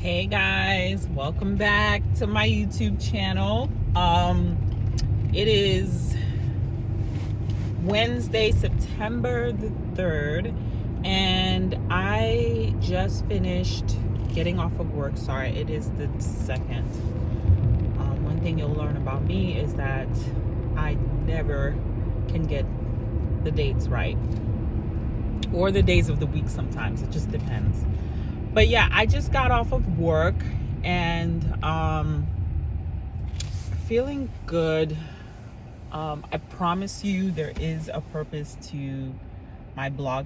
Hey guys, welcome back to my YouTube channel. It is Wednesday, September the 3rd, and I just finished getting off of work. Sorry, it is the 2nd. One thing you'll learn about me is that I never can get the dates right, or the days of the week sometimes. It just depends. But yeah, I just got off of work and feeling good. I promise you there is a purpose to my blog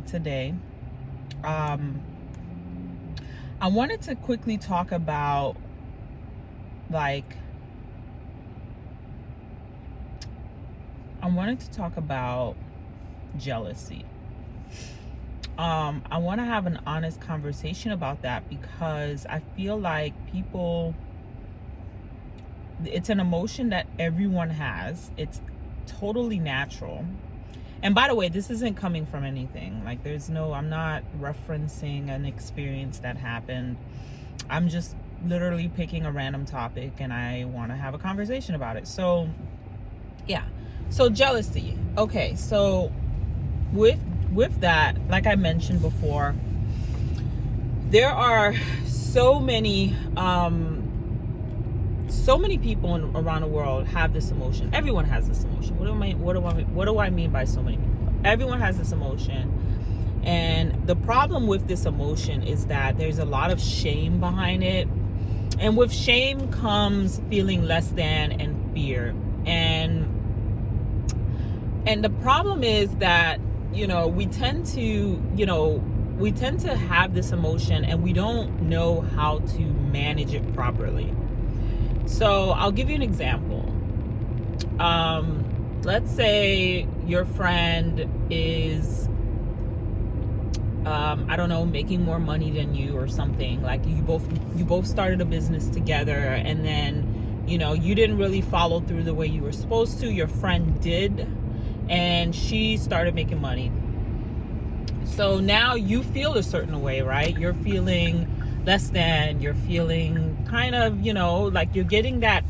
today. I wanted to quickly talk about jealousy. I want to have an honest conversation about that, because I feel like it's an emotion that everyone has. It's totally natural. And by the way, this isn't coming from anything. I'm not referencing an experience that happened. I'm just literally picking a random topic and I want to have a conversation about it. So, yeah. So jealousy. Okay, so with that, like I mentioned before, there are so many people around the world have this emotion. Everyone has this emotion. What do I mean by so many people? Everyone has this emotion. And the problem with this emotion is that there's a lot of shame behind it. And with shame comes feeling less than and fear. And the problem is that we tend to have this emotion and we don't know how to manage it properly. So I'll give you an example. Let's say your friend is, making more money than you or something. Like you both started a business together, and then, you didn't really follow through the way you were supposed to. Your friend did, and she started making money. So now you feel a certain way, right? You're feeling less than, you're feeling kind of, like you're getting that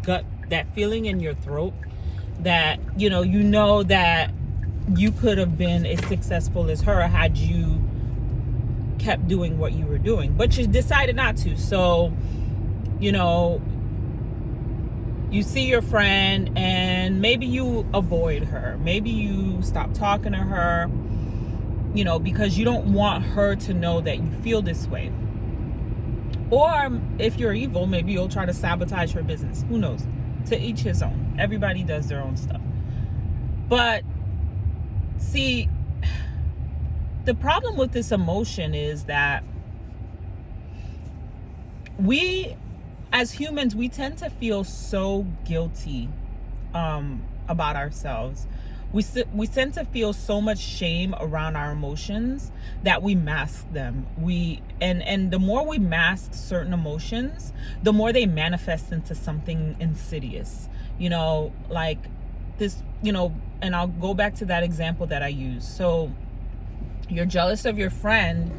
gut, that feeling in your throat that, that you could have been as successful as her had you kept doing what you were doing, but you decided not to. So, you see your friend and maybe you avoid her. Maybe you stop talking to her, because you don't want her to know that you feel this way. Or if you're evil, maybe you'll try to sabotage her business. Who knows? To each his own. Everybody does their own stuff. But see, the problem with this emotion is that as humans, we tend to feel so guilty about ourselves. We tend to feel so much shame around our emotions that we mask them. And the more we mask certain emotions, the more they manifest into something insidious. Like this, and I'll go back to that example that I used. So you're jealous of your friend,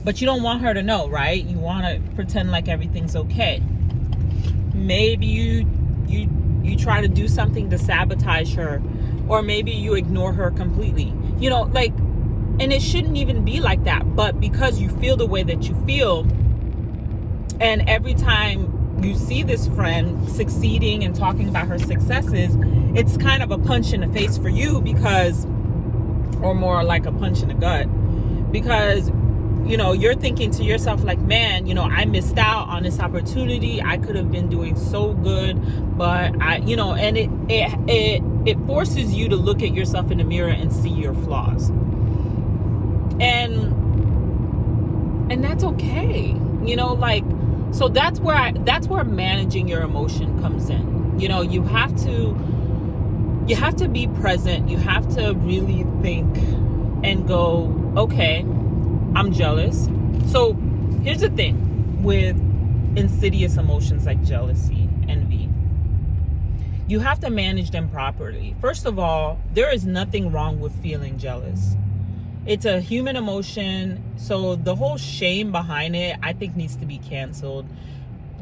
but you don't want her to know, right? You want to pretend like everything's okay. Maybe you try to do something to sabotage her, or maybe you ignore her completely. And it shouldn't even be like that, but because you feel the way that you feel, and every time you see this friend succeeding and talking about her successes, it's kind of a punch in the face for you, or more like a punch in the gut, because you're thinking to yourself like, man, I missed out on this opportunity. I could have been doing so good, but and it forces you to look at yourself in the mirror and see your flaws. And that's okay. So that's where managing your emotion comes in. You have to be present. You have to really think and go, okay, I'm jealous. So here's the thing with insidious emotions like jealousy, envy. You have to manage them properly. First of all, there is nothing wrong with feeling jealous. It's a human emotion. So the whole shame behind it, I think, needs to be canceled.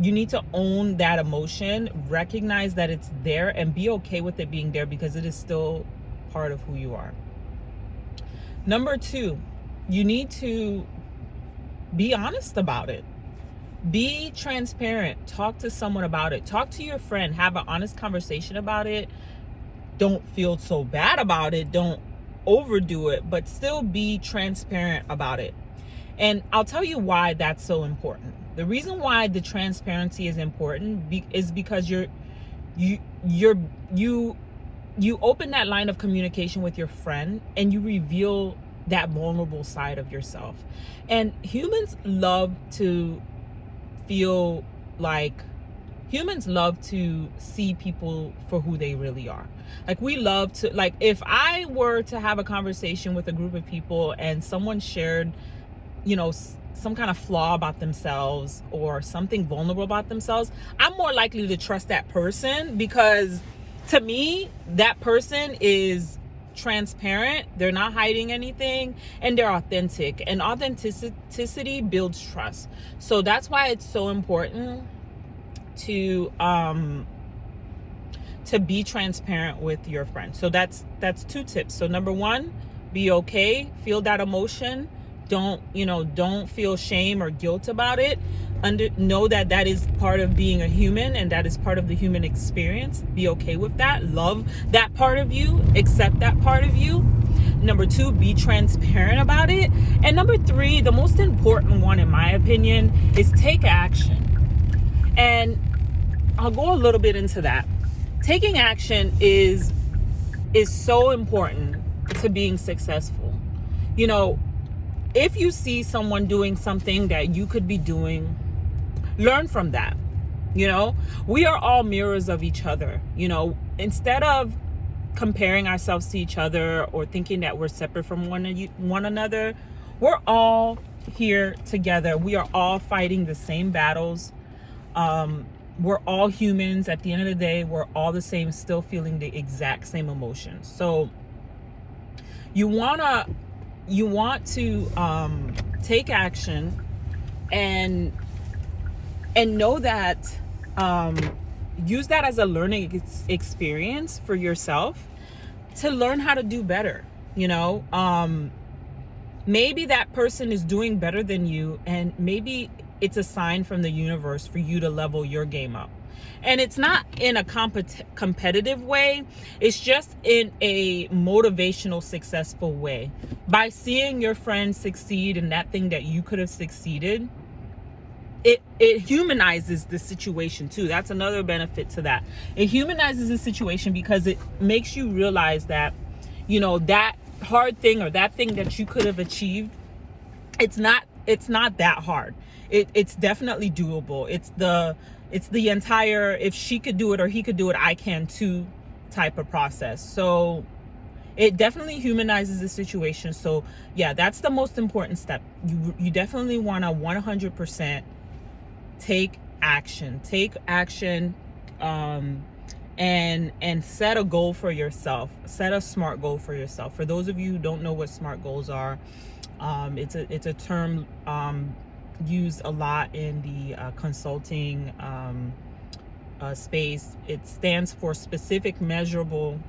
You need to own that emotion, recognize that it's there, and be okay with it being there, because it is still part of who you are. Number 2, you need to be honest about it. Be transparent. Talk to someone about it. Talk to your friend. Have an honest conversation about it. Don't feel so bad about it. Don't overdo it, but still be transparent about it. And I'll tell you why that's so important. The reason why the transparency is important is because you open that line of communication with your friend, and you reveal that vulnerable side of yourself. And humans love to see people for who they really are. Like, we love to, like, if I were to have a conversation with a group of people and someone shared, some kind of flaw about themselves or something vulnerable about themselves, I'm more likely to trust that person, because to me, that person is transparent, they're not hiding anything, and they're authentic. And authenticity builds trust. So that's why it's so important to be transparent with your friends. So that's 2 tips. So number 1, be okay, feel that emotion. Don't feel shame or guilt about it. Know that is part of being a human, and that is part of the human experience. Be okay with that. Love that part of you. Accept that part of you. Number 2, be transparent about it. And number 3, the most important one, in my opinion, is take action. And I'll go a little bit into that. Taking action is so important to being successful. If you see someone doing something that you could be doing, learn from that. We are all mirrors of each other. Instead of comparing ourselves to each other or thinking that we're separate from one another, we're all here together. We are all fighting the same battles. We're all humans. At the end of the day, we're all the same, still feeling the exact same emotions. So you want to take action and know that, use that as a learning experience for yourself to learn how to do better. Maybe that person is doing better than you, and maybe it's a sign from the universe for you to level your game up. And it's not in a competitive way. It's just in a motivational, successful way. By seeing your friend succeed in that thing that you could have succeeded, it humanizes the situation too. That's another benefit to that. It humanizes the situation because it makes you realize that, that hard thing or that thing that you could have achieved, it's not that hard. It's definitely doable. It's the entire, if she could do it or he could do it, I can too type of process. So it definitely humanizes the situation. So yeah, that's the most important step. You definitely want to 100% take action, and set a goal for yourself. Set a SMART goal for yourself. For those of you who don't know what SMART goals are, it's a term used a lot in the consulting space. It stands for specific, measurable,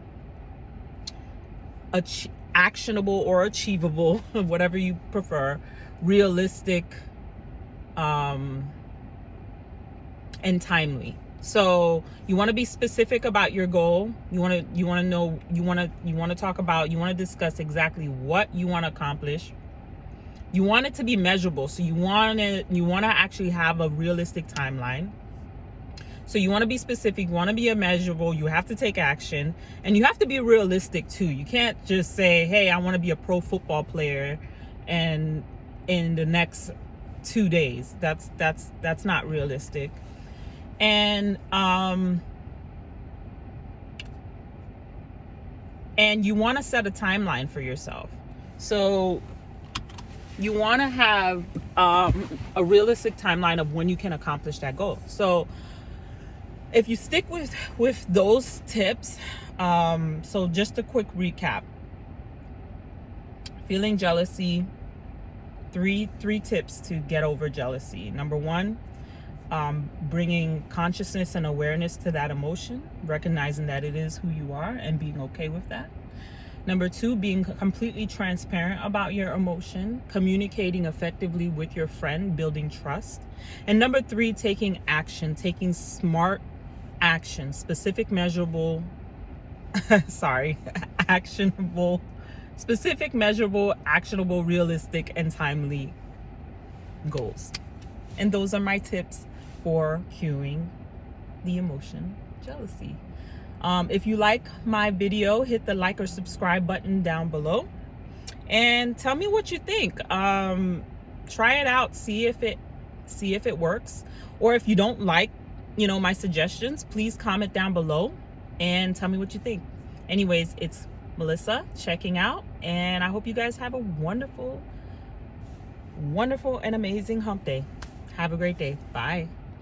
actionable or achievable, whatever you prefer, realistic, and timely. So you want to be specific about your goal. You want to discuss exactly what you want to accomplish. You want it to be measurable. So you want to actually have a realistic timeline. So you want to be specific, you want to be measurable, you have to take action, and you have to be realistic too. You can't just say, hey, I want to be a pro football player and in the next 2 days. That's not realistic. And you want to set a timeline for yourself. So you want to have a realistic timeline of when you can accomplish that goal. So if you stick with those tips, so just a quick recap. Feeling jealousy, three tips to get over jealousy. Number one, bringing consciousness and awareness to that emotion, recognizing that it is who you are and being okay with that. Number two, being completely transparent about your emotion, communicating effectively with your friend, building trust. And number three, taking action, taking smart action, specific, measurable, actionable, specific, measurable, actionable, realistic, and timely goals. And those are my tips for curing the emotion jealousy. If you like my video, hit the like or subscribe button down below and tell me what you think. Try it out, see if it works, or if you don't like, my suggestions, please comment down below and tell me what you think. Anyways, it's Melissa checking out, and I hope you guys have a wonderful and amazing hump day. Have a great day. Bye.